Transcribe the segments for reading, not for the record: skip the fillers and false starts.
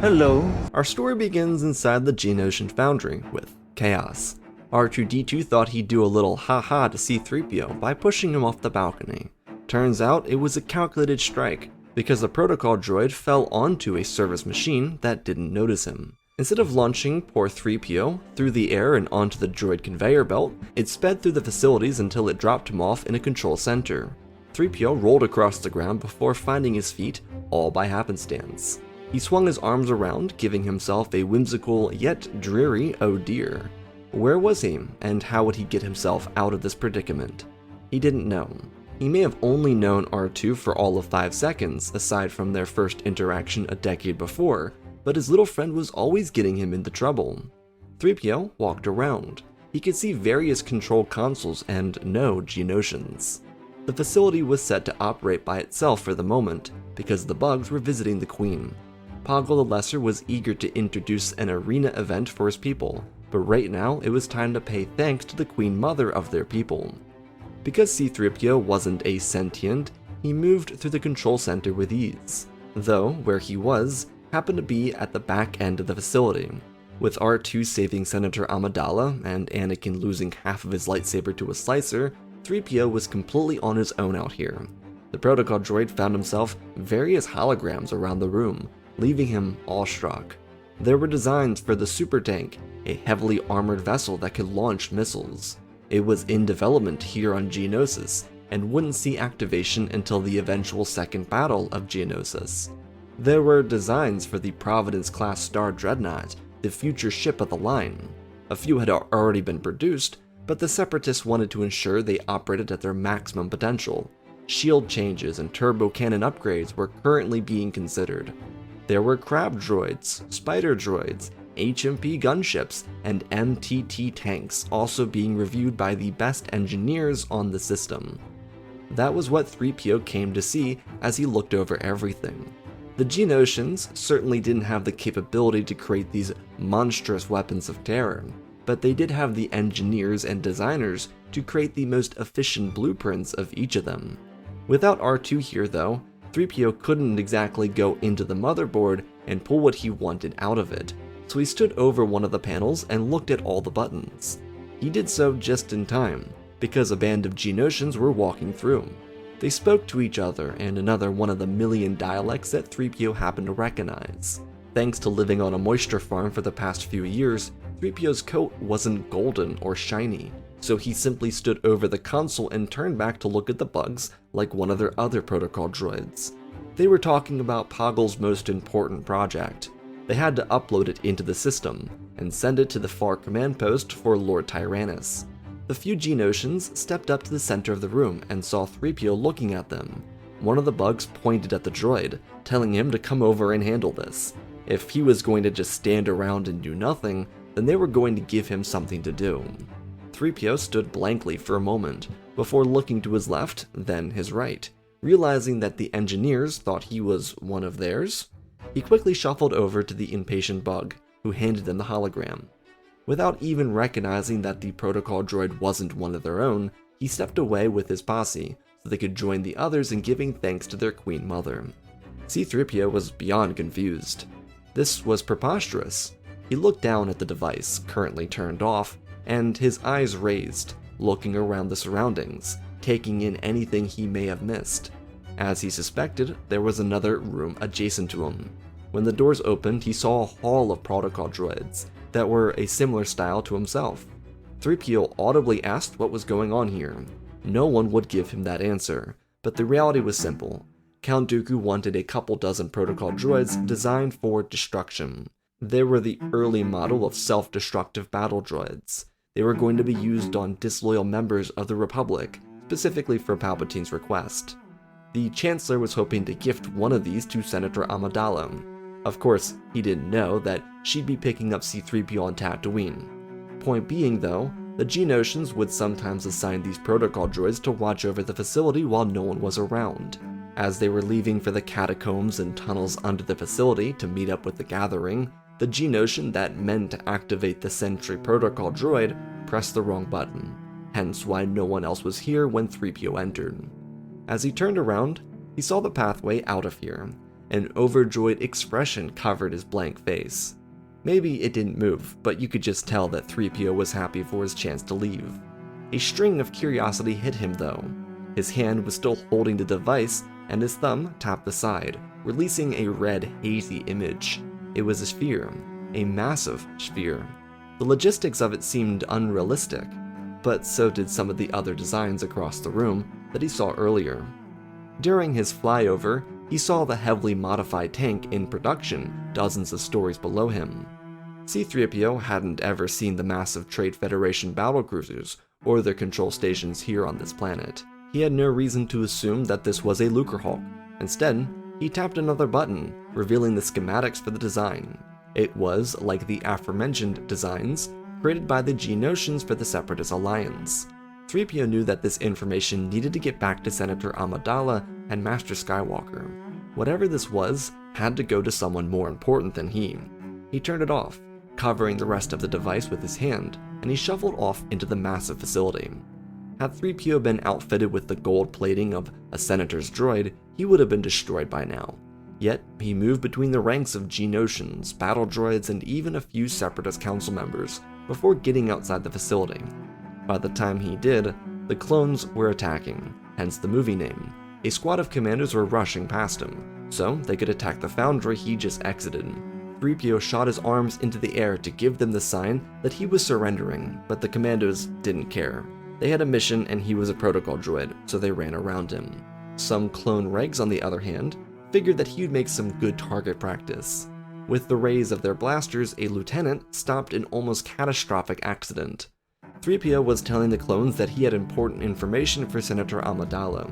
Hello. Our story begins inside the Geonosian foundry with chaos. R2-D2 thought he'd do a little ha-ha to C-3PO by pushing him off the balcony. Turns out it was a calculated strike, because the protocol droid fell onto a service machine that didn't notice him. Instead of launching poor 3PO through the air and onto the droid conveyor belt, it sped through the facilities until it dropped him off in a control center. 3PO rolled across the ground before finding his feet, all by happenstance. He swung his arms around, giving himself a whimsical yet dreary oh dear. Where was he, and how would he get himself out of this predicament? He didn't know. He may have only known R2 for all of 5 seconds, aside from their first interaction a decade before, but his little friend was always getting him into trouble. 3PO walked around. He could see various control consoles and no Geonosians. The facility was set to operate by itself for the moment, because the bugs were visiting the Queen. Poggle the Lesser was eager to introduce an arena event for his people, but right now it was time to pay thanks to the Queen Mother of their people. Because C-3PO wasn't a sentient, he moved through the control center with ease, though where he was happened to be at the back end of the facility. With R2 saving Senator Amidala and Anakin losing half of his lightsaber to a slicer, 3PO was completely on his own out here. The protocol droid found himself various holograms around the room, leaving him awestruck. There were designs for the super tank, a heavily armored vessel that could launch missiles. It was in development here on Geonosis, and wouldn't see activation until the eventual second battle of Geonosis. There were designs for the Providence-class Star Dreadnought, the future ship of the line. A few had already been produced, but the Separatists wanted to ensure they operated at their maximum potential. Shield changes and turbo cannon upgrades were currently being considered. There were crab droids, spider droids, HMP gunships, and MTT tanks also being reviewed by the best engineers on the system. That was what 3PO came to see as he looked over everything. The Geonosians certainly didn't have the capability to create these monstrous weapons of terror, but they did have the engineers and designers to create the most efficient blueprints of each of them. Without R2 here though, 3PO couldn't exactly go into the motherboard and pull what he wanted out of it, so he stood over one of the panels and looked at all the buttons. He did so just in time, because a band of Geonosians were walking through. They spoke to each other in another one of the million dialects that 3PO happened to recognize. Thanks to living on a moisture farm for the past few years, 3PO's coat wasn't golden or shiny, so he simply stood over the console and turned back to look at the bugs like one of their other protocol droids. They were talking about Poggle's most important project. They had to upload it into the system and send it to the far command post for Lord Tyrannus. The few Geonosians stepped up to the center of the room and saw 3PO looking at them. One of the bugs pointed at the droid, telling him to come over and handle this. If he was going to just stand around and do nothing, then they were going to give him something to do. 3PO stood blankly for a moment, before looking to his left, then his right. Realizing that the engineers thought he was one of theirs, he quickly shuffled over to the impatient bug, who handed them the hologram. Without even recognizing that the protocol droid wasn't one of their own, he stepped away with his posse, so they could join the others in giving thanks to their Queen Mother. C-3PO was beyond confused. This was preposterous. He looked down at the device, currently turned off, and his eyes raised, looking around the surroundings, taking in anything he may have missed. As he suspected, there was another room adjacent to him. When the doors opened, he saw a hall of protocol droids that were a similar style to himself. 3PO audibly asked what was going on here. No one would give him that answer, but the reality was simple. Count Dooku wanted a couple dozen protocol droids designed for destruction. They were the early model of self-destructive battle droids. They were going to be used on disloyal members of the Republic, specifically for Palpatine's request. The Chancellor was hoping to gift one of these to Senator Amidala. Of course, he didn't know that she'd be picking up C-3PO on Tatooine. Point being though, the Geonosians would sometimes assign these protocol droids to watch over the facility while no one was around. As they were leaving for the catacombs and tunnels under the facility to meet up with the gathering, the Geonosian that meant to activate the sentry protocol droid pressed the wrong button, hence why no one else was here when 3PO entered. As he turned around, he saw the pathway out of here. An overjoyed expression covered his blank face. Maybe it didn't move, but you could just tell that 3PO was happy for his chance to leave. A string of curiosity hit him though. His hand was still holding the device, and his thumb tapped the side, releasing a red, hazy image. It was a sphere, a massive sphere. The logistics of it seemed unrealistic, but so did some of the other designs across the room that he saw earlier. During his flyover, he saw the heavily modified tank in production dozens of stories below him. C-3PO hadn't ever seen the massive Trade Federation battlecruisers or their control stations here on this planet. He had no reason to assume that this was a Lucrehulk. Instead, he tapped another button, revealing the schematics for the design. It was like the aforementioned designs created by the Geonosians for the Separatist Alliance. 3PO knew that this information needed to get back to Senator Amidala and Master Skywalker. Whatever this was had to go to someone more important than he. He turned it off, covering the rest of the device with his hand, and he shuffled off into the massive facility. Had 3PO been outfitted with the gold plating of a senator's droid, he would have been destroyed by now. Yet, he moved between the ranks of Geonosians, battle droids, and even a few Separatist council members before getting outside the facility. By the time he did, the clones were attacking, hence the movie name. A squad of commandos were rushing past him, so they could attack the foundry he just exited. 3PO shot his arms into the air to give them the sign that he was surrendering, but the commandos didn't care. They had a mission and he was a protocol droid, so they ran around him. Some clone regs, on the other hand, figured that he would make some good target practice. With the rays of their blasters, a lieutenant stopped an almost catastrophic accident. 3PO was telling the clones that he had important information for Senator Amidala.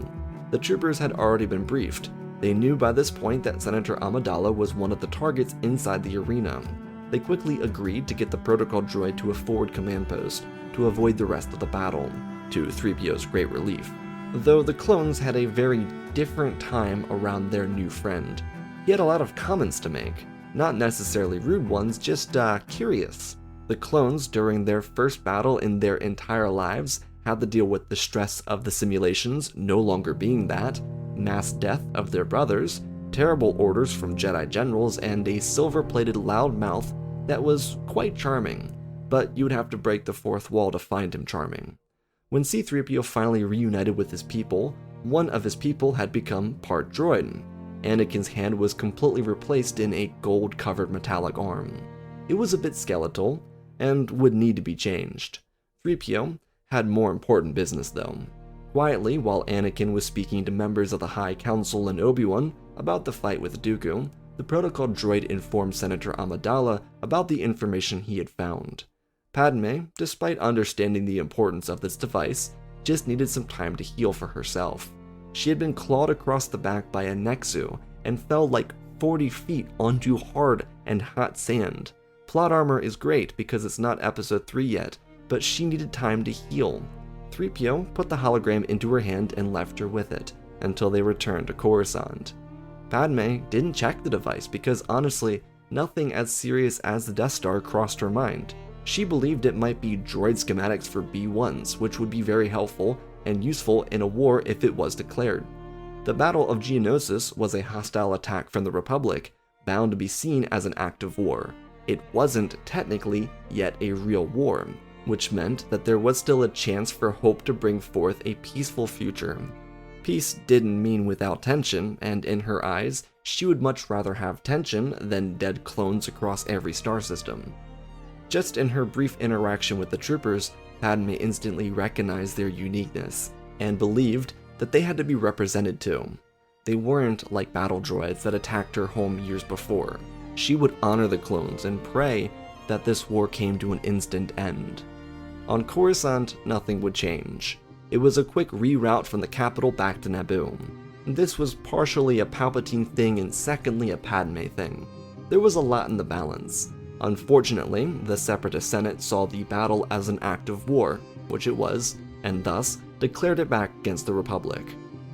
The troopers had already been briefed. They knew by this point that Senator Amidala was one of the targets inside the arena. They quickly agreed to get the protocol droid to a forward command post to avoid the rest of the battle, to 3PO's great relief. Though the clones had a very different time around their new friend. He had a lot of comments to make, not necessarily rude ones, just curious. The clones, during their first battle in their entire lives, had to deal with the stress of the simulations no longer being that, mass death of their brothers, terrible orders from Jedi generals, and a silver-plated loudmouth that was quite charming, but you'd have to break the fourth wall to find him charming. When C-3PO finally reunited with his people, one of his people had become part droid. Anakin's hand was completely replaced in a gold-covered metallic arm. It was a bit skeletal, and would need to be changed. 3PO had more important business though. Quietly, while Anakin was speaking to members of the High Council and Obi-Wan about the fight with Dooku, the protocol droid informed Senator Amidala about the information he had found. Padme, despite understanding the importance of this device, just needed some time to heal for herself. She had been clawed across the back by a Nexu and fell like 40 feet onto hard and hot sand. Plot armor is great because it's not episode 3 yet, but she needed time to heal. 3PO put the hologram into her hand and left her with it, until they returned to Coruscant. Padme didn't check the device because honestly, nothing as serious as the Death Star crossed her mind. She believed it might be droid schematics for B1s, which would be very helpful and useful in a war if it was declared. The Battle of Geonosis was a hostile attack from the Republic, bound to be seen as an act of war. It wasn't technically yet a real war, which meant that there was still a chance for hope to bring forth a peaceful future. Peace didn't mean without tension, and in her eyes, she would much rather have tension than dead clones across every star system. Just in her brief interaction with the troopers, Padme instantly recognized their uniqueness, and believed that they had to be represented too. They weren't like battle droids that attacked her home years before. She would honor the clones and pray that this war came to an instant end. On Coruscant, nothing would change. It was a quick reroute from the capital back to Naboo. This was partially a Palpatine thing and secondly a Padme thing. There was a lot in the balance. Unfortunately, the Separatist Senate saw the battle as an act of war, which it was, and thus declared it back against the Republic.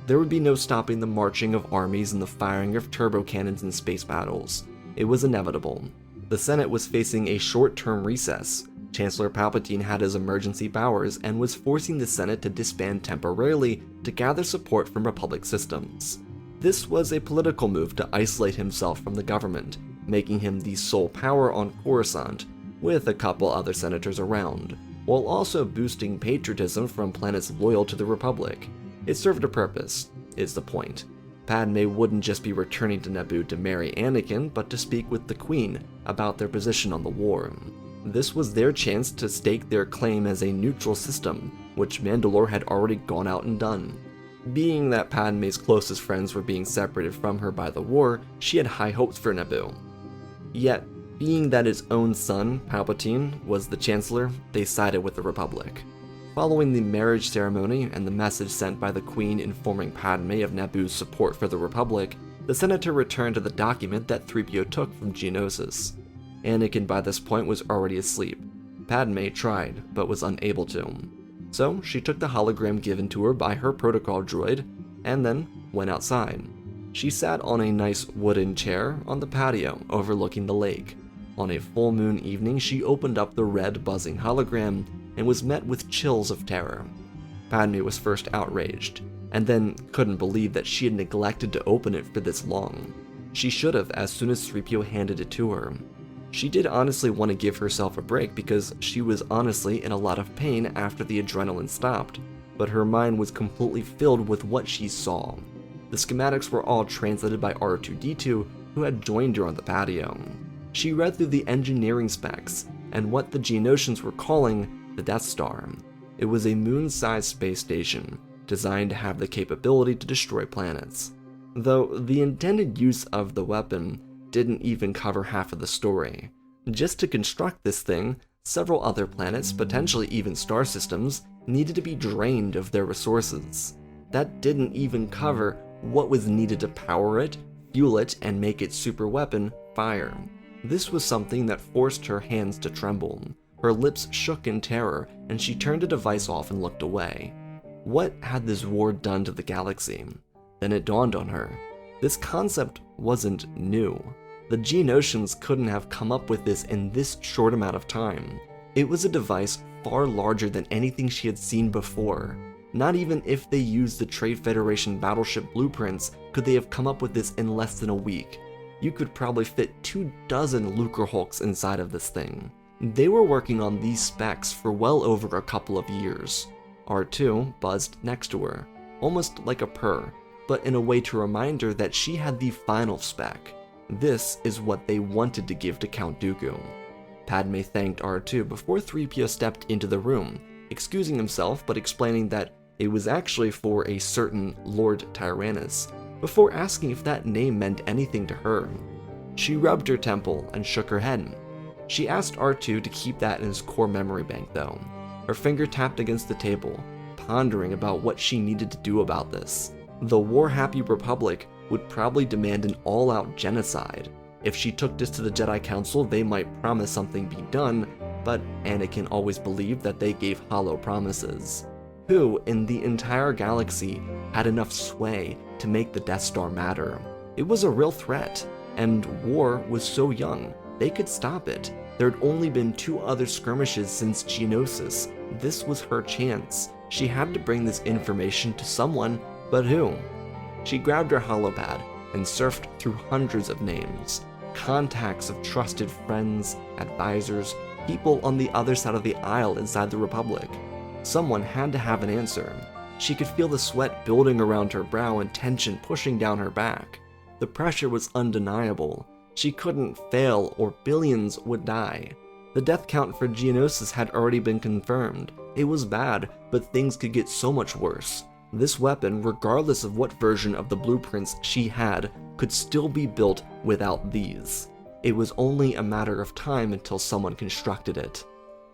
There would be no stopping the marching of armies and the firing of turbo cannons in space battles. It was inevitable. The Senate was facing a short-term recess. Chancellor Palpatine had his emergency powers and was forcing the Senate to disband temporarily to gather support from Republic systems. This was a political move to isolate himself from the government, making him the sole power on Coruscant, with a couple other senators around, while also boosting patriotism from planets loyal to the Republic. It served a purpose, is the point. Padmé wouldn't just be returning to Naboo to marry Anakin, but to speak with the Queen about their position on the war. This was their chance to stake their claim as a neutral system, which Mandalore had already gone out and done. Being that Padmé's closest friends were being separated from her by the war, she had high hopes for Naboo. Yet, being that his own son, Palpatine, was the Chancellor, they sided with the Republic. Following the marriage ceremony and the message sent by the Queen informing Padmé of Naboo's support for the Republic, the Senator returned to the document that 3PO took from Geonosis. Anakin by this point was already asleep. Padmé tried, but was unable to. So she took the hologram given to her by her protocol droid, and then went outside. She sat on a nice wooden chair on the patio overlooking the lake. On a full moon evening, she opened up the red buzzing hologram and was met with chills of terror. Padmé was first outraged, and then couldn't believe that she had neglected to open it for this long. She should have as soon as 3PO handed it to her. She did honestly want to give herself a break because she was honestly in a lot of pain after the adrenaline stopped, but her mind was completely filled with what she saw. The schematics were all translated by R2-D2, who had joined her on the patio. She read through the engineering specs and what the Geonosians were calling the Death Star. It was a moon-sized space station, designed to have the capability to destroy planets. Though the intended use of the weapon didn't even cover half of the story. Just to construct this thing, several other planets, potentially even star systems, needed to be drained of their resources. That didn't even cover what was needed to power it, fuel it, and make its super weapon fire. This was something that forced her hands to tremble. Her lips shook in terror, and she turned the device off and looked away. What had this war done to the galaxy? Then it dawned on her. This concept wasn't new. The Geonosians couldn't have come up with this in this short amount of time. It was a device far larger than anything she had seen before. Not even if they used the Trade Federation battleship blueprints could they have come up with this in less than a week. You could probably fit 24 Lucre Hulks inside of this thing. They were working on these specs for well over a couple of years. R2 buzzed next to her, almost like a purr, but in a way to remind her that she had the final spec. This is what they wanted to give to Count Dooku. Padmé thanked R2 before 3PO stepped into the room, excusing himself but explaining that it was actually for a certain Lord Tyrannus, before asking if that name meant anything to her. She rubbed her temple and shook her head. She asked R2 to keep that in his core memory bank though. Her finger tapped against the table, pondering about what she needed to do about this. The war-happy Republic would probably demand an all-out genocide. If she took this to the Jedi Council, they might promise something be done, but Anakin always believed that they gave hollow promises. Who in the entire galaxy had enough sway to make the Death Star matter? It was a real threat, and war was so young, they could stop it. There had only been 2 other skirmishes since Geonosis. This was her chance. She had to bring this information to someone, but who? She grabbed her holopad and surfed through hundreds of names, contacts of trusted friends, advisors, people on the other side of the aisle inside the Republic. Someone had to have an answer. She could feel the sweat building around her brow and tension pushing down her back. The pressure was undeniable. She couldn't fail or billions would die. The death count for Geonosis had already been confirmed. It was bad, but things could get so much worse. This weapon, regardless of what version of the blueprints she had, could still be built without these. It was only a matter of time until someone constructed it.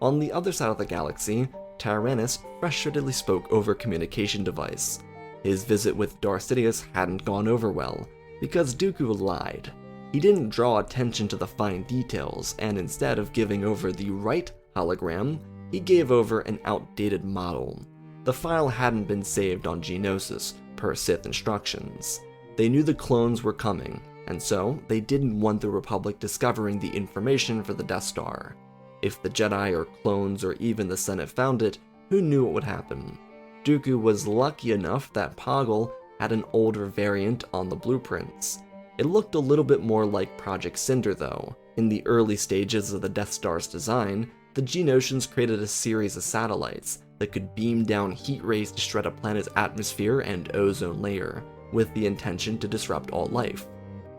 On the other side of the galaxy, Tyrannus frustratedly spoke over a communication device. His visit with Darth Sidious hadn't gone over well, because Dooku lied. He didn't draw attention to the fine details, and instead of giving over the right hologram, he gave over an outdated model. The file hadn't been saved on Geonosis, per Sith instructions. They knew the clones were coming, and so they didn't want the Republic discovering the information for the Death Star. If the Jedi or clones or even the Senate found it, who knew what would happen? Dooku was lucky enough that Poggle had an older variant on the blueprints. It looked a little bit more like Project Cinder though. In the early stages of the Death Star's design, the Geonosians created a series of satellites that could beam down heat rays to shred a planet's atmosphere and ozone layer, with the intention to disrupt all life.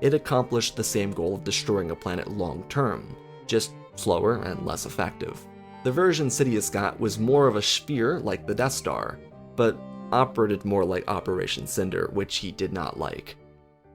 It accomplished the same goal of destroying a planet long term, just slower and less effective. The version Sidious got was more of a sphere like the Death Star, but operated more like Operation Cinder, which he did not like.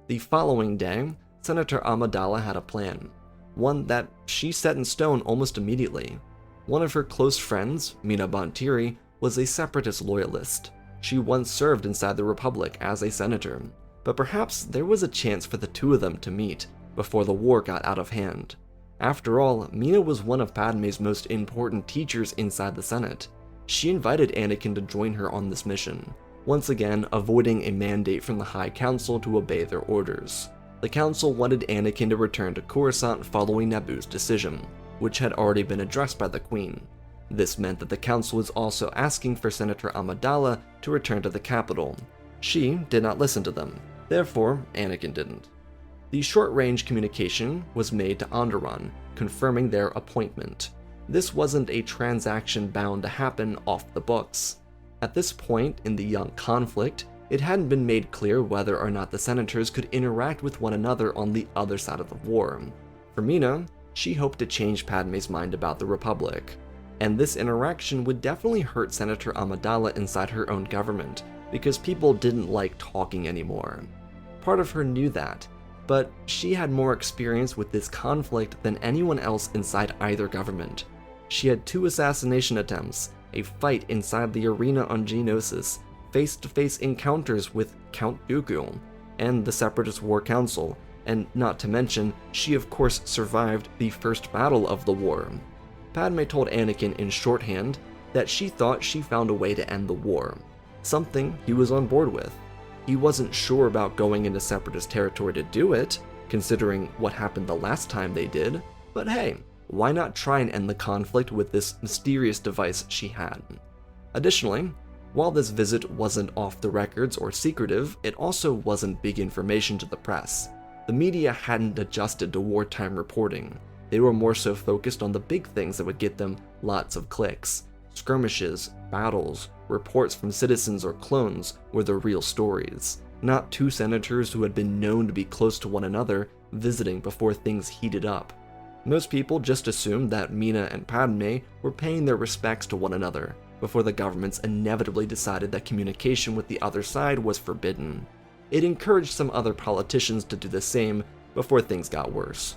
The following day, Senator Amidala had a plan, one that she set in stone almost immediately. One of her close friends, Mina Bontiri, was a separatist loyalist. She once served inside the Republic as a senator, but perhaps there was a chance for the two of them to meet before the war got out of hand. After all, Mina was one of Padmé's most important teachers inside the Senate. She invited Anakin to join her on this mission, once again avoiding a mandate from the High Council to obey their orders. The Council wanted Anakin to return to Coruscant following Naboo's decision, which had already been addressed by the Queen. This meant that the Council was also asking for Senator Amidala to return to the capital. She did not listen to them, therefore Anakin didn't. The short-range communication was made to Andderon, confirming their appointment. This wasn't a transaction bound to happen off the books. At this point in the young conflict, it hadn't been made clear whether or not the senators could interact with one another on the other side of the war. For Mina, she hoped to change Padmé's mind about the Republic, and this interaction would definitely hurt Senator Amidala inside her own government, because people didn't like talking anymore. Part of her knew that, but she had more experience with this conflict than anyone else inside either government. She had 2 assassination attempts, a fight inside the arena on Geonosis, face-to-face encounters with Count Dooku, and the Separatist War Council, and not to mention, she of course survived the first battle of the war. Padmé told Anakin in shorthand that she thought she found a way to end the war, something he was on board with. He wasn't sure about going into Separatist territory to do it, considering what happened the last time they did, but hey, why not try and end the conflict with this mysterious device she had? Additionally, while this visit wasn't off the records or secretive, it also wasn't big information to the press. The media hadn't adjusted to wartime reporting. They were more so focused on the big things that would get them lots of clicks. Skirmishes, battles, reports from citizens or clones were the real stories, not 2 senators who had been known to be close to one another visiting before things heated up. Most people just assumed that Mina and Padmé were paying their respects to one another, before the governments inevitably decided that communication with the other side was forbidden. It encouraged some other politicians to do the same before things got worse.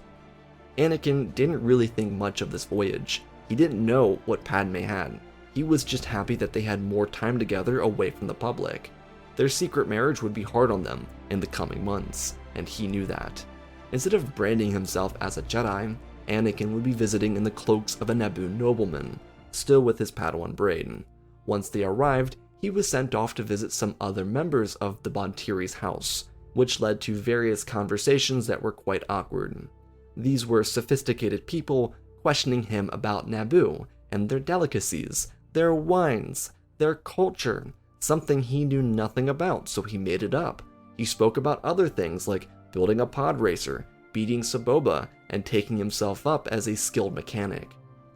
Anakin didn't really think much of this voyage. He didn't know what Padmé had. He was just happy that they had more time together away from the public. Their secret marriage would be hard on them in the coming months, and he knew that. Instead of branding himself as a Jedi, Anakin would be visiting in the cloaks of a Naboo nobleman, still with his Padawan braid. Once they arrived, he was sent off to visit some other members of the Bontiri's house, which led to various conversations that were quite awkward. These were sophisticated people questioning him about Naboo and their delicacies, their wines, their culture, something he knew nothing about, so he made it up. He spoke about other things like building a pod racer, beating Saboba, and taking himself up as a skilled mechanic.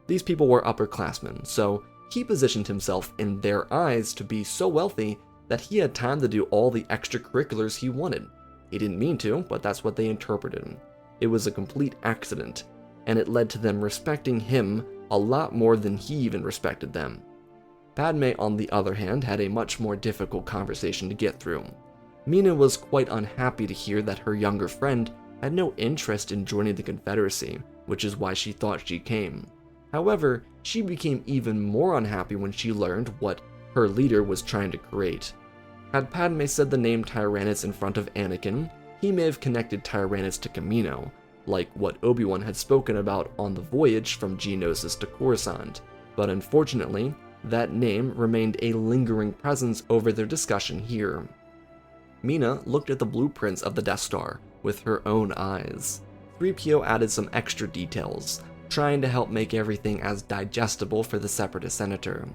These people were upperclassmen, so he positioned himself in their eyes to be so wealthy that he had time to do all the extracurriculars he wanted. He didn't mean to, but that's what they interpreted. It was a complete accident, and it led to them respecting him a lot more than he even respected them. Padmé, on the other hand, had a much more difficult conversation to get through. Mina was quite unhappy to hear that her younger friend had no interest in joining the Confederacy, which is why she thought she came. However, she became even more unhappy when she learned what her leader was trying to create. Had Padmé said the name Tyrannus in front of Anakin, he may have connected Tyrannus to Kamino, like what Obi-Wan had spoken about on the voyage from Geonosis to Coruscant, but unfortunately, that name remained a lingering presence over their discussion here. Mina looked at the blueprints of the Death Star with her own eyes. C-3PO added some extra details, trying to help make everything as digestible for the Separatist senator.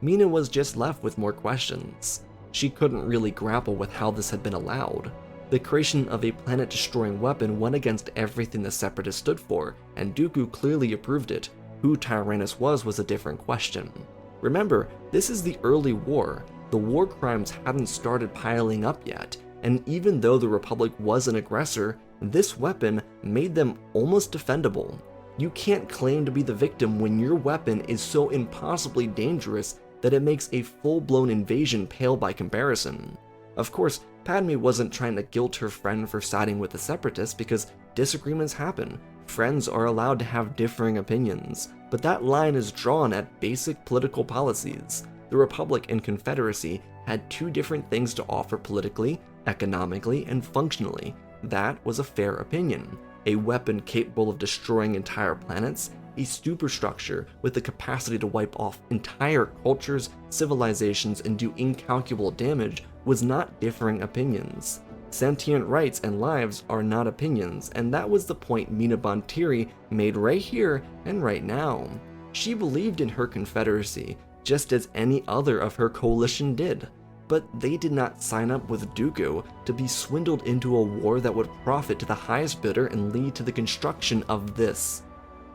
Mina was just left with more questions. She couldn't really grapple with how this had been allowed. The creation of a planet-destroying weapon went against everything the Separatists stood for, and Dooku clearly approved it. Who Tyrannus was a different question. Remember, this is the early war. The war crimes hadn't started piling up yet, and even though the Republic was an aggressor, this weapon made them almost defendable. You can't claim to be the victim when your weapon is so impossibly dangerous that it makes a full-blown invasion pale by comparison. Of course, Padmé wasn't trying to guilt her friend for siding with the Separatists because disagreements happen. Friends are allowed to have differing opinions, but that line is drawn at basic political policies. The Republic and Confederacy had two different things to offer politically, economically, and functionally. That was a fair opinion. A weapon capable of destroying entire planets, a superstructure with the capacity to wipe off entire cultures, civilizations, and do incalculable damage was not differing opinions. Sentient rights and lives are not opinions, and that was the point Mina Bontiri made right here and right now. She believed in her Confederacy, just as any other of her coalition did. But they did not sign up with Dooku to be swindled into a war that would profit to the highest bidder and lead to the construction of this.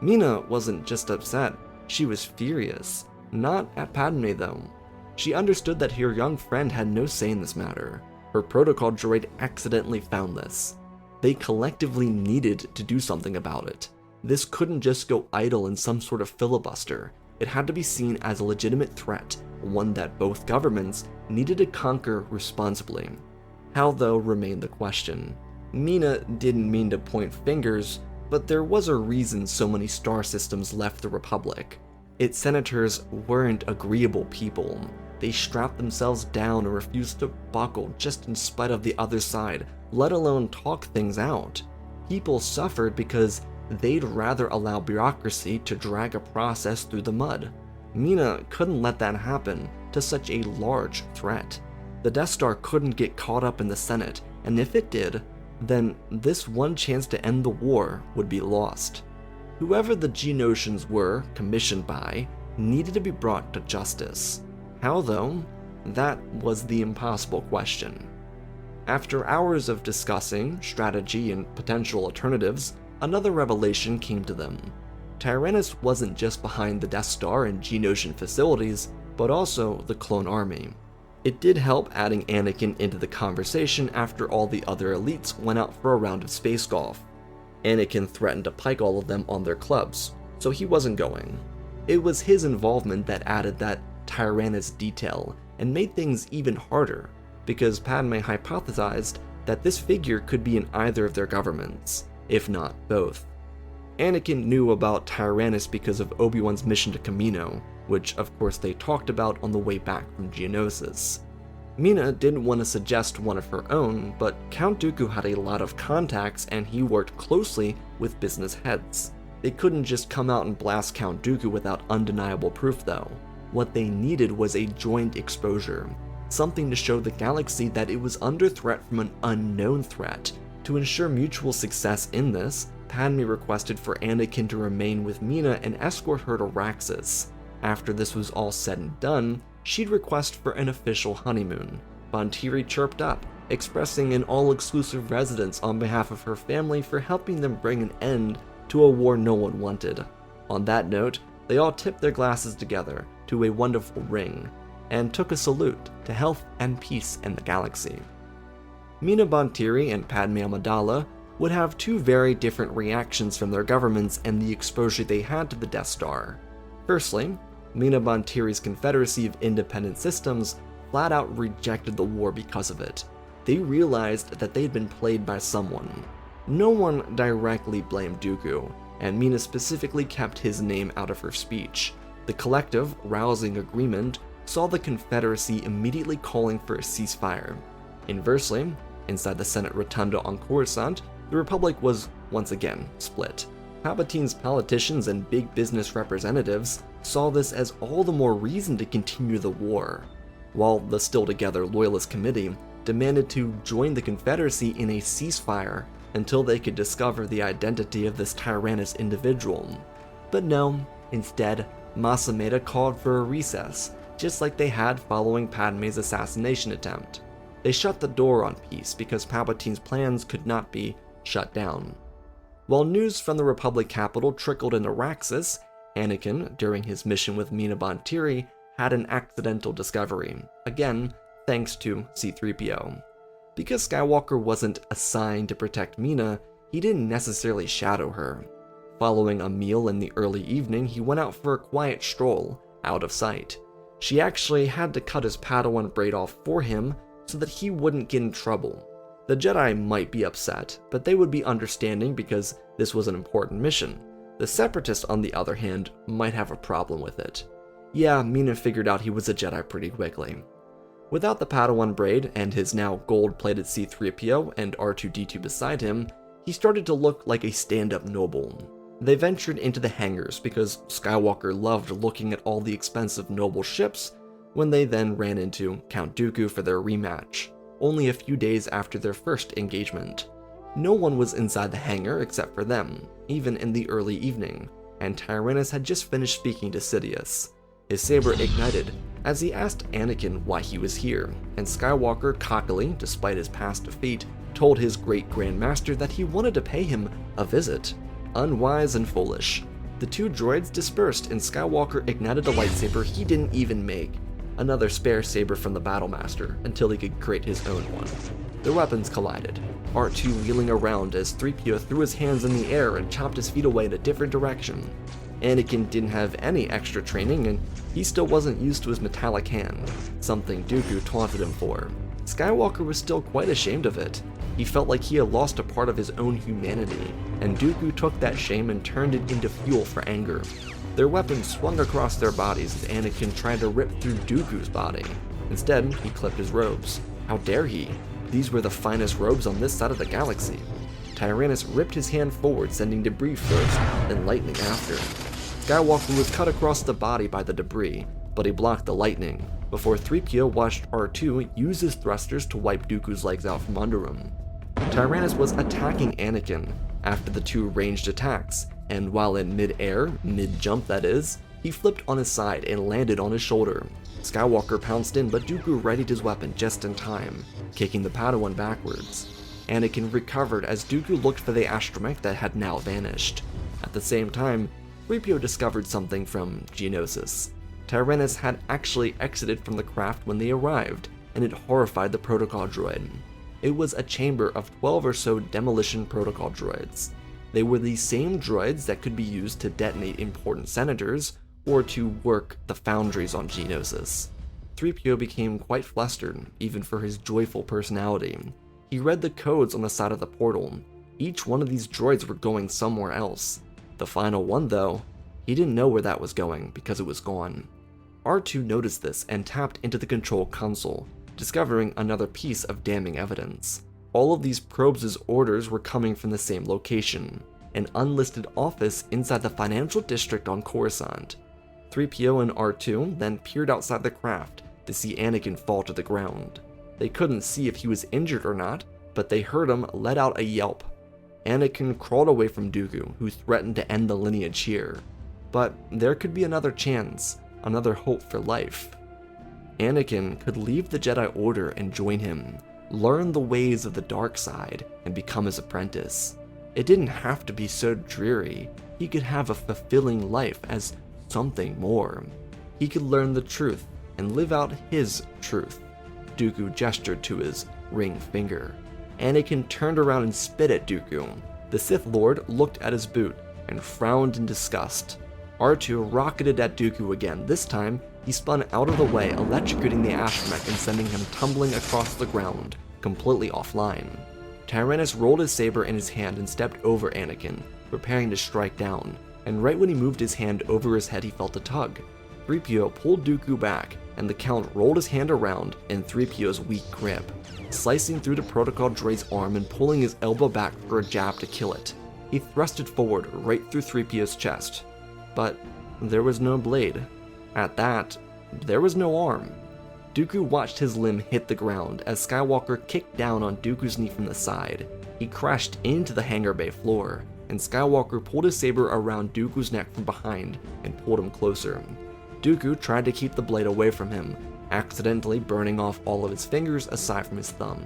Mina wasn't just upset, she was furious. Not at Padmé though. She understood that her young friend had no say in this matter. Her protocol droid accidentally found this. They collectively needed to do something about it. This couldn't just go idle in some sort of filibuster. It had to be seen as a legitimate threat, one that both governments needed to conquer responsibly. How, though, remained the question. Mina didn't mean to point fingers, but there was a reason so many star systems left the Republic. Its senators weren't agreeable people. They strapped themselves down and refused to buckle just in spite of the other side, let alone talk things out. People suffered because they'd rather allow bureaucracy to drag a process through the mud. Mina couldn't let that happen to such a large threat. The Death Star couldn't get caught up in the Senate, and if it did, then this one chance to end the war would be lost. Whoever the Geonosians were commissioned by needed to be brought to justice. How though? That was the impossible question. After hours of discussing strategy and potential alternatives, another revelation came to them. Tyrannus wasn't just behind the Death Star and Geonosian facilities, but also the clone army. It did help adding Anakin into the conversation after all the other elites went out for a round of space golf. Anakin threatened to pike all of them on their clubs, so he wasn't going. It was his involvement that added that Tyrannus detail and made things even harder, because Padmé hypothesized that this figure could be in either of their governments, if not both. Anakin knew about Tyrannus because of Obi-Wan's mission to Kamino, which of course they talked about on the way back from Geonosis. Mina didn't want to suggest one of her own, but Count Dooku had a lot of contacts and he worked closely with business heads. They couldn't just come out and blast Count Dooku without undeniable proof though. What they needed was a joint exposure, something to show the galaxy that it was under threat from an unknown threat. To ensure mutual success in this, Padmé requested for Anakin to remain with Mina and escort her to Raxus. After this was all said and done, she'd request for an official honeymoon. Bontiri chirped up, expressing an all-exclusive residence on behalf of her family for helping them bring an end to a war no one wanted. On that note, they all tipped their glasses together to a wonderful ring, and took a salute to health and peace in the galaxy. Mina Bontiri and Padmé Amidala would have two very different reactions from their governments and the exposure they had to the Death Star. Firstly, Mina Bontiri's Confederacy of Independent Systems flat out rejected the war because of it. They realized that they'd been played by someone. No one directly blamed Dooku, and Mina specifically kept his name out of her speech. The collective, rousing agreement saw the Confederacy immediately calling for a ceasefire. Inversely, inside the Senate Rotunda on Coruscant, the Republic was once again split. Palpatine's politicians and big business representatives saw this as all the more reason to continue the war, while the still together Loyalist Committee demanded to join the Confederacy in a ceasefire until they could discover the identity of this Tyrannus individual. But no, instead, Masameda called for a recess just like they had following Padmé's assassination attempt. They shut the door on peace because Palpatine's plans could not be shut down. While news from the Republic capital trickled into Raxus, Anakin, during his mission with Mina Bontiri, had an accidental discovery, again thanks to C-3PO. Because Skywalker wasn't assigned to protect Mina, he didn't necessarily shadow her. Following a meal in the early evening, he went out for a quiet stroll, out of sight. She actually had to cut his Padawan braid off for him so that he wouldn't get in trouble. The Jedi might be upset, but they would be understanding because this was an important mission. The Separatists, on the other hand, might have a problem with it. Yeah, Mina figured out he was a Jedi pretty quickly. Without the Padawan braid and his now gold-plated C-3PO and R2-D2 beside him, he started to look like a stand-up noble. They ventured into the hangars because Skywalker loved looking at all the expensive noble ships when they then ran into Count Dooku for their rematch, only a few days after their first engagement. No one was inside the hangar except for them, even in the early evening, and Tyrannus had just finished speaking to Sidious. His saber ignited as he asked Anakin why he was here, and Skywalker cockily, despite his past defeat, told his great Grand Master that he wanted to pay him a visit. Unwise and foolish. The two droids dispersed and Skywalker ignited a lightsaber he didn't even make, another spare saber from the Battlemaster, until he could create his own one. Their weapons collided, R2 wheeling around as 3PO threw his hands in the air and chopped his feet away in a different direction. Anakin didn't have any extra training and he still wasn't used to his metallic hand, something Dooku taunted him for. Skywalker was still quite ashamed of it. He felt like he had lost a part of his own humanity, and Dooku took that shame and turned it into fuel for anger. Their weapons swung across their bodies as Anakin tried to rip through Dooku's body. Instead, he clipped his robes. How dare he? These were the finest robes on this side of the galaxy. Tyrannus ripped his hand forward, sending debris first, then lightning after. Skywalker was cut across the body by the debris, but he blocked the lightning, before 3PO watched R2 use his thrusters to wipe Dooku's legs out from under him. Tyrannus was attacking Anakin after the two ranged attacks, and while in mid-air, mid-jump that is, he flipped on his side and landed on his shoulder. Skywalker pounced in, but Dooku readied his weapon just in time, kicking the Padawan backwards. Anakin recovered as Dooku looked for the astromech that had now vanished. At the same time, 3PO discovered something from Geonosis. Tyrannus had actually exited from the craft when they arrived, and it horrified the protocol droid. It was a chamber of 12 or so demolition protocol droids. They were the same droids that could be used to detonate important senators or to work the foundries on Geonosis. 3PO became quite flustered, even for his joyful personality. He read the codes on the side of the portal. Each one of these droids were going somewhere else. The final one, though, he didn't know where that was going because it was gone. R2 noticed this and tapped into the control console, discovering another piece of damning evidence. All of these probes' orders were coming from the same location, an unlisted office inside the financial district on Coruscant. 3PO and R2 then peered outside the craft to see Anakin fall to the ground. They couldn't see if he was injured or not, but they heard him let out a yelp. Anakin crawled away from Dooku, who threatened to end the lineage here. But there could be another chance, another hope for life. Anakin could leave the Jedi Order and join him, learn the ways of the dark side, and become his apprentice. It didn't have to be so dreary. He could have a fulfilling life as something more. He could learn the truth and live out his truth. Dooku gestured to his ring finger. Anakin turned around and spit at Dooku. The Sith Lord looked at his boot and frowned in disgust. R2 rocketed at Dooku again. This time, he spun out of the way, electrocuting the astromech and sending him tumbling across the ground, completely offline. Tyrannus rolled his saber in his hand and stepped over Anakin, preparing to strike down, and right when he moved his hand over his head he felt a tug. 3PO pulled Dooku back, and the Count rolled his hand around in 3PO's weak grip, slicing through the protocol droid's arm and pulling his elbow back for a jab to kill it. He thrusted forward right through 3PO's chest. But there was no blade. At that, there was no arm. Dooku watched his limb hit the ground as Skywalker kicked down on Dooku's knee from the side. He crashed into the hangar bay floor, and Skywalker pulled his saber around Dooku's neck from behind and pulled him closer. Dooku tried to keep the blade away from him, accidentally burning off all of his fingers aside from his thumb.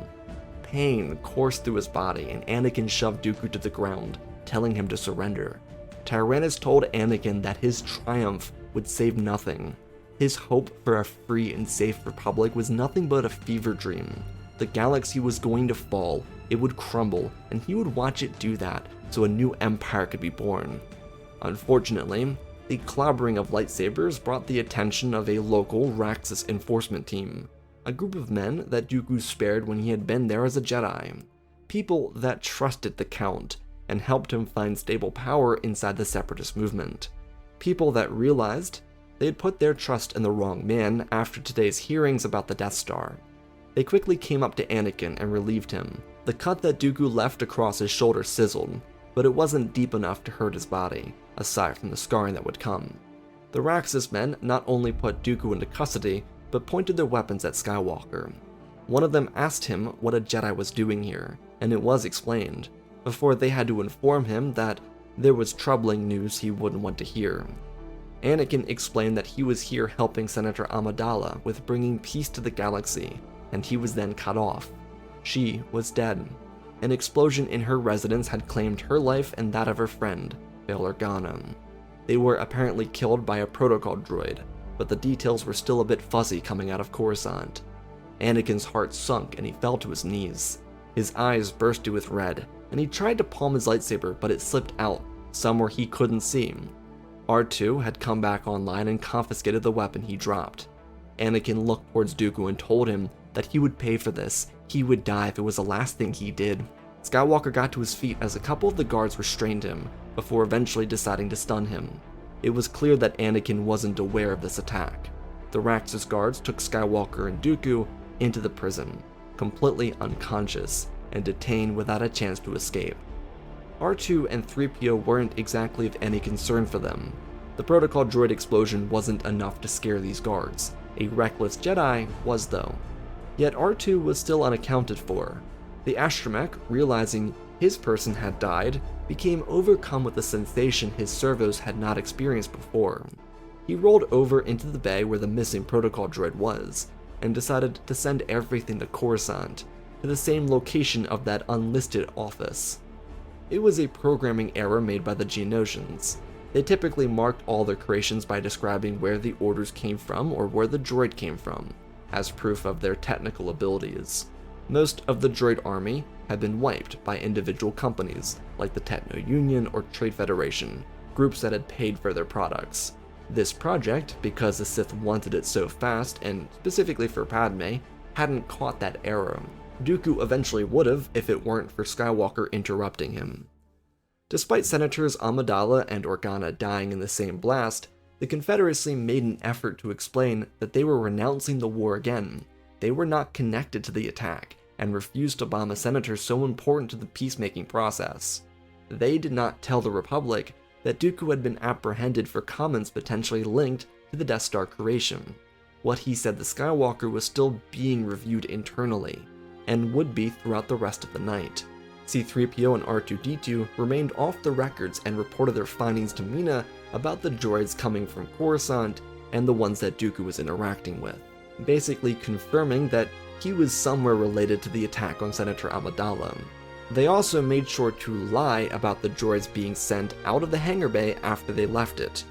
Pain coursed through his body, and Anakin shoved Dooku to the ground, telling him to surrender. Tyrannus told Anakin that his triumph would save nothing. His hope for a free and safe republic was nothing but a fever dream. The galaxy was going to fall, it would crumble, and he would watch it do that so a new empire could be born. Unfortunately, the clobbering of lightsabers brought the attention of a local Raxus enforcement team, a group of men that Dooku spared when he had been there as a Jedi. People that trusted the Count and helped him find stable power inside the Separatist movement. People that realized they had put their trust in the wrong man after today's hearings about the Death Star. They quickly came up to Anakin and relieved him. The cut that Dooku left across his shoulder sizzled, but it wasn't deep enough to hurt his body, aside from the scarring that would come. The Raxus men not only put Dooku into custody, but pointed their weapons at Skywalker. One of them asked him what a Jedi was doing here, and it was explained, before they had to inform him that there was troubling news he wouldn't want to hear. Anakin explained that he was here helping Senator Amidala with bringing peace to the galaxy, and he was then cut off. She was dead. An explosion in her residence had claimed her life and that of her friend, Bail Organa. They were apparently killed by a protocol droid, but the details were still a bit fuzzy coming out of Coruscant. Anakin's heart sunk and he fell to his knees. His eyes bursted with red, and he tried to palm his lightsaber, but it slipped out, somewhere he couldn't see. R2 had come back online and confiscated the weapon he dropped. Anakin looked towards Dooku and told him that he would pay for this. He would die if it was the last thing he did. Skywalker got to his feet as a couple of the guards restrained him, before eventually deciding to stun him. It was clear that Anakin wasn't aware of this attack. The Raxus guards took Skywalker and Dooku into the prison, completely unconscious, and detained without a chance to escape. R2 and C-3PO weren't exactly of any concern for them. The protocol droid explosion wasn't enough to scare these guards. A reckless Jedi was though. Yet R2 was still unaccounted for. The astromech, realizing his person had died, became overcome with a sensation his servos had not experienced before. He rolled over into the bay where the missing protocol droid was, and decided to send everything to Coruscant, to the same location of that unlisted office. It was a programming error made by the Geonosians. They typically marked all their creations by describing where the orders came from or where the droid came from, as proof of their technical abilities. Most of the droid army had been wiped by individual companies like the Techno Union or Trade Federation, groups that had paid for their products. This project, because the Sith wanted it so fast, and specifically for Padme, hadn't caught that error. Dooku eventually would've if it weren't for Skywalker interrupting him. Despite Senators Amidala and Organa dying in the same blast, the Confederacy made an effort to explain that they were renouncing the war again. They were not connected to the attack, and refused to bomb a senator so important to the peacemaking process. They did not tell the Republic that Dooku had been apprehended for comments potentially linked to the Death Star creation. What he said to Skywalker was still being reviewed internally, and would be throughout the rest of the night. C-3PO and R2-D2 remained off the records and reported their findings to Mina about the droids coming from Coruscant and the ones that Dooku was interacting with, basically confirming that he was somewhere related to the attack on Senator Amidala. They also made sure to lie about the droids being sent out of the hangar bay after they left it.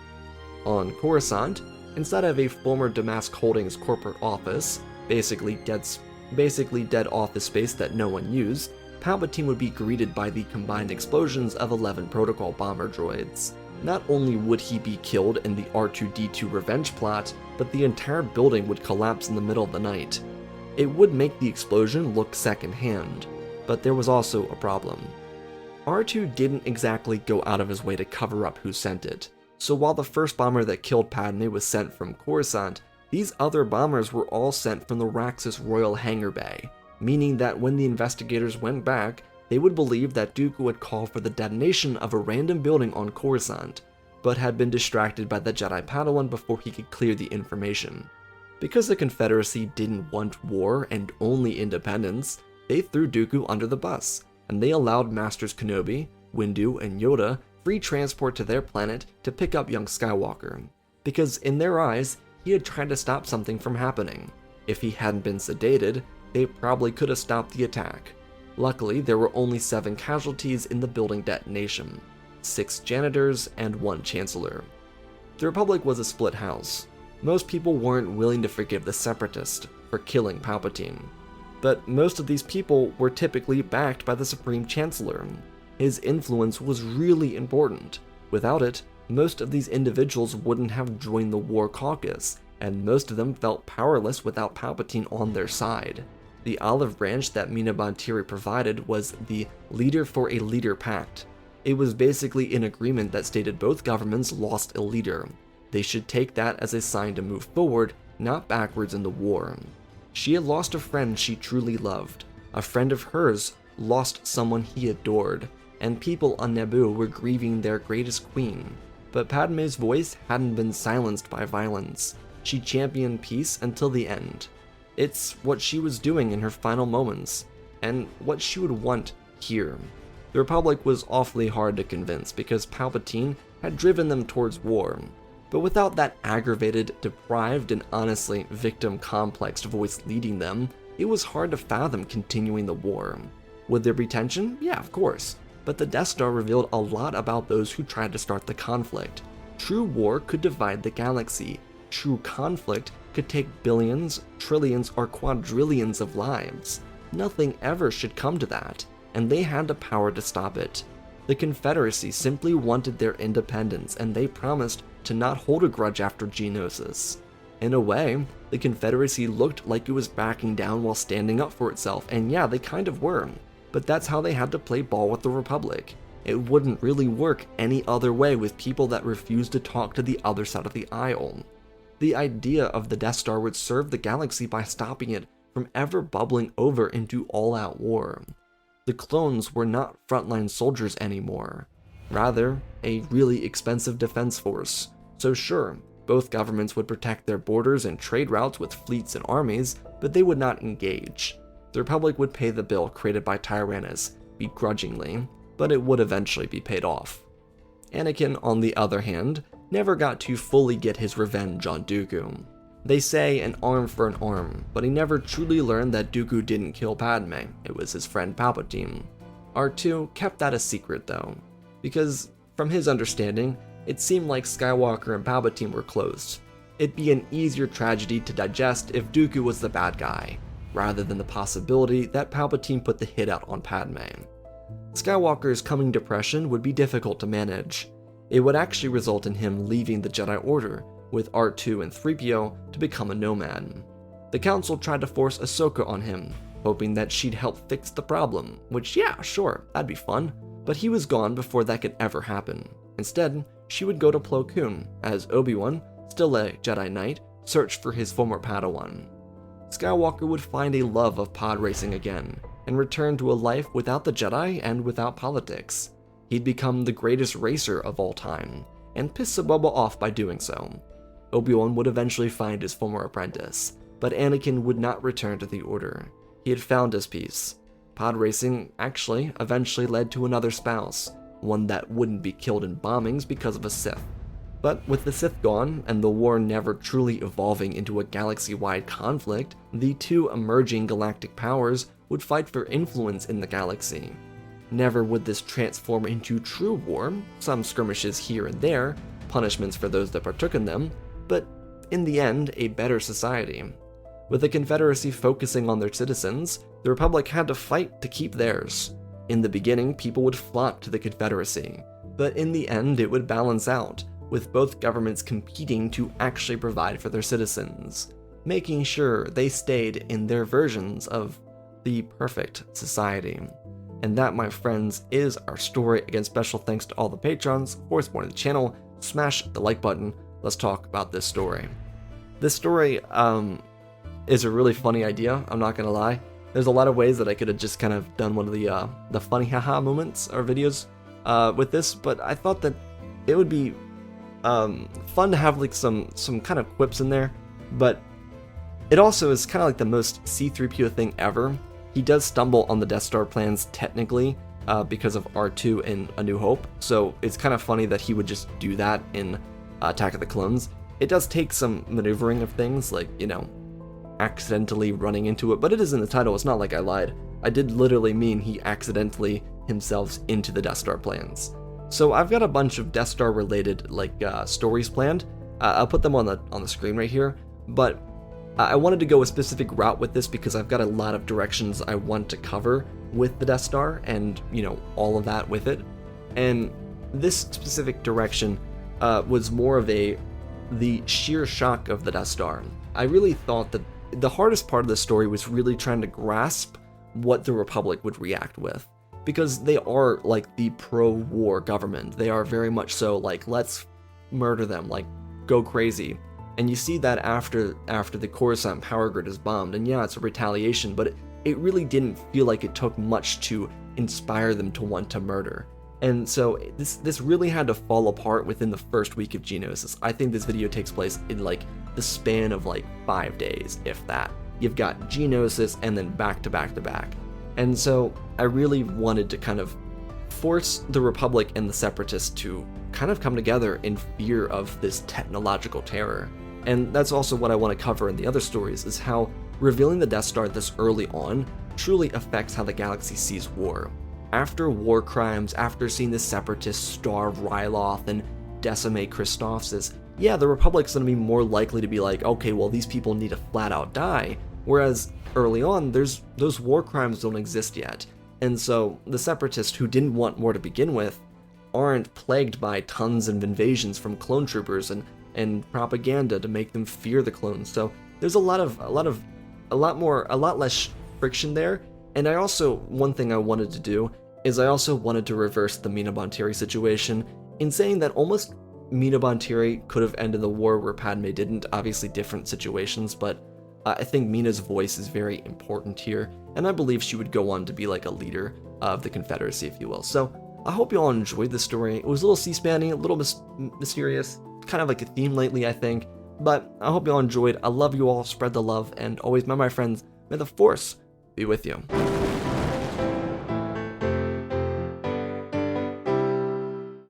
On Coruscant, instead of a former Damask Holdings corporate office, basically dead office space that no one used, Palpatine would be greeted by the combined explosions of 11 protocol bomber droids. Not only would he be killed in the R2-D2 revenge plot, but the entire building would collapse in the middle of the night. It would make the explosion look secondhand, but there was also a problem. R2 didn't exactly go out of his way to cover up who sent it, so while the first bomber that killed Padme was sent from Coruscant, these other bombers were all sent from the Raxus Royal Hangar Bay, meaning that when the investigators went back, they would believe that Dooku had called for the detonation of a random building on Coruscant, but had been distracted by the Jedi Padawan before he could clear the information. Because the Confederacy didn't want war and only independence, they threw Dooku under the bus, and they allowed Masters Kenobi, Windu, and Yoda free transport to their planet to pick up young Skywalker. because in their eyes, he had tried to stop something from happening. If he hadn't been sedated, they probably could have stopped the attack. Luckily, there were only 7 casualties in the building detonation, 6 janitors and 1 chancellor. The Republic was a split house. Most people weren't willing to forgive the Separatist for killing Palpatine, but most of these people were typically backed by the Supreme Chancellor. His influence was really important. Without it, most of these individuals wouldn't have joined the War Caucus, and most of them felt powerless without Palpatine on their side. The olive branch that Mina Bontiri provided was the Leader for a Leader Pact. It was basically an agreement that stated both governments lost a leader. They should take that as a sign to move forward, not backwards in the war. She had lost a friend she truly loved. A friend of hers lost someone he adored, and people on Naboo were grieving their greatest queen. But Padmé's voice hadn't been silenced by violence. She championed peace until the end. It's what she was doing in her final moments, and what she would want here. The Republic was awfully hard to convince because Palpatine had driven them towards war. But without that aggravated, deprived, and honestly victim-complexed voice leading them, it was hard to fathom continuing the war. Would there be tension? Yeah, of course. But the Death Star revealed a lot about those who tried to start the conflict. True war could divide the galaxy. True conflict could take billions, trillions, or quadrillions of lives. Nothing ever should come to that, and they had the power to stop it. The Confederacy simply wanted their independence, and they promised to not hold a grudge after Geonosis. In a way, the Confederacy looked like it was backing down while standing up for itself, and yeah, they kind of were. But that's how they had to play ball with the Republic. It wouldn't really work any other way with people that refused to talk to the other side of the aisle. The idea of the Death Star would serve the galaxy by stopping it from ever bubbling over into all-out war. The clones were not frontline soldiers anymore, rather a really expensive defense force. So sure, both governments would protect their borders and trade routes with fleets and armies, but they would not engage. The Republic would pay the bill created by Tyrannus, begrudgingly, but it would eventually be paid off. Anakin, on the other hand, never got to fully get his revenge on Dooku. They say an arm for an arm, but he never truly learned that Dooku didn't kill Padme, it was his friend Palpatine. R2 kept that a secret though, because from his understanding, it seemed like Skywalker and Palpatine were close. It'd be an easier tragedy to digest if Dooku was the bad guy, rather than the possibility that Palpatine put the hit out on Padme. Skywalker's coming depression would be difficult to manage. It would actually result in him leaving the Jedi Order, with R2 and C-3PO to become a nomad. The Council tried to force Ahsoka on him, hoping that she'd help fix the problem, which yeah, sure, that'd be fun, but he was gone before that could ever happen. Instead, she would go to Plo Koon, as Obi-Wan, still a Jedi Knight, searched for his former Padawan. Skywalker would find a love of pod racing again, and return to a life without the Jedi and without politics. He'd become the greatest racer of all time, and piss Boba off by doing so. Obi-Wan would eventually find his former apprentice, but Anakin would not return to the Order. He had found his peace. Pod racing actually eventually led to another spouse, one that wouldn't be killed in bombings because of a Sith. But with the Sith gone, and the war never truly evolving into a galaxy-wide conflict, the two emerging galactic powers would fight for influence in the galaxy. Never would this transform into true war, some skirmishes here and there, punishments for those that partook in them, but in the end, a better society. With the Confederacy focusing on their citizens, the Republic had to fight to keep theirs. In the beginning, people would flock to the Confederacy, but in the end it would balance out, with both governments competing to actually provide for their citizens, making sure they stayed in their versions of the perfect society. And that, my friends, is our story. Again, special thanks to all the patrons for supporting the channel. Smash the like button. Let's talk about this story. This story is a really funny idea, I'm not gonna lie. There's a lot of ways that I could have just kind of done one of the funny haha moments or videos with this, but I thought that it would be fun to have like some kind of quips in there, but it also is kind of like the most C-3PO thing ever. He does stumble on the Death Star plans technically because of R2 in A New Hope, so it's kind of funny that he would just do that in Attack of the Clones. It does take some maneuvering of things, like, you know, accidentally running into it, but it is in the title. It's not like I lied. I did literally mean he accidentally himself into the Death Star plans. So I've got a bunch of Death Star related stories planned. I'll put them on the screen right here, but I wanted to go a specific route with this because I've got a lot of directions I want to cover with the Death Star and, you know, all of that with it. And this specific direction was more of the sheer shock of the Death Star. I really thought that the hardest part of the story was really trying to grasp what the Republic would react with, because they are like the pro-war government. They are very much so like, let's murder them, like go crazy. And you see that after the Coruscant power grid is bombed, and yeah, it's a retaliation, but it really didn't feel like it took much to inspire them to want to murder. And so this really had to fall apart within the first week of Geonosis. I think this video takes place in like the span of like 5 days, if that. You've got Geonosis and then back to back to back. And so I really wanted to kind of force the Republic and the Separatists to kind of come together in fear of this technological terror. And that's also what I want to cover in the other stories, is how revealing the Death Star this early on truly affects how the galaxy sees war. After war crimes, after seeing the Separatists starve Ryloth and decimate Christophsis, yeah, the Republic's going to be more likely to be like, okay, well, these people need to flat out die. Whereas early on, those war crimes don't exist yet. And so the Separatists, who didn't want war to begin with, aren't plagued by tons of invasions from clone troopers and propaganda to make them fear the clones. So there's a lot less friction there. And I also, one thing I wanted to do is I also wanted to reverse the Mina Bonteri situation in saying that almost Mina Bonteri could have ended the war where Padme didn't. Obviously different situations, but I think Mina's voice is very important here, and I believe she would go on to be like a leader of the Confederacy, if you will. So I hope you all enjoyed this story. It was a little C-SPAN-y, a little mysterious, kind of like a theme lately, I think, but I hope you all enjoyed. I love you all, spread the love, and always, my friends, may the Force be with you.